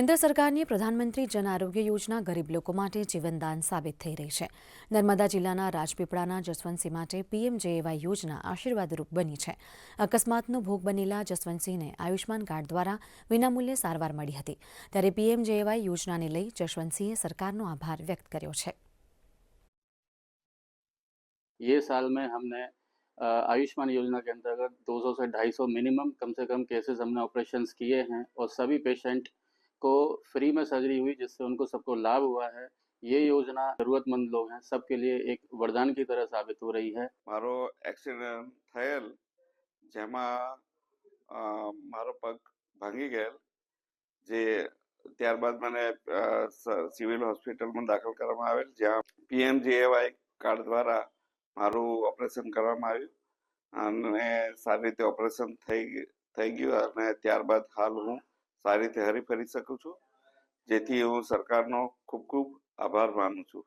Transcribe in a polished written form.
કેન્દ્ર સરકારની પ્રધાનમંત્રી જન આરોગ્ય યોજના ગરીબ લોકો માટે જીવનદાન સાબિત થઈ રહી છે। નર્મદા જિલ્લાના રાજપીપળાના જસવંતસિંહ માટે પીએમજેએવાય યોજના આશીર્વાદરૂપ બની છે। અકસ્માતનો ભોગ બનેલા જસવંતસિંહને આયુષ્માન કાર્ડ દ્વારા વિનામૂલ્યે સારવાર મળી હતી, ત્યારે પીએમજેએવાય યોજનાને લઈ જસવંતસિંહે સરકારનો આભાર વ્યક્ત કર્યો છે। ये साल में हमने आयुष्मान योजना के अंतर्गत 200 से 250 मिनिमम कम से कम केसेस हमने ऑपरेशंस किए हैं और सभी पेशेंट को फ्री में सर्जरी हुई, जिससे उनको सबको लाभ हुआ है। ये योजना जरूरतमंद लोग हैं सबके लिए एक वरदान की तरह साबित हो रही है। मारो एक्सीडेंट थયેલ જેમાં મારો પગ ભાંગી ગયેલ, જે ત્યારબાદ મને સિવિલ હોસ્પિટલમાં દાખલ કરવામાં આવેલ, જ્યાં પીએમજીએવાય કાર્ડ દ્વારા મારું ઓપરેશન કરવામાં આવ્યું અને સારી રીતે ઓપરેશન થઈ ગયું અને ત્યારબાદ હાલ હું સારી રીતે હરીફરી શકું છું, જેથી હું સરકારનો ખૂબ ખૂબ આભાર માનું છું।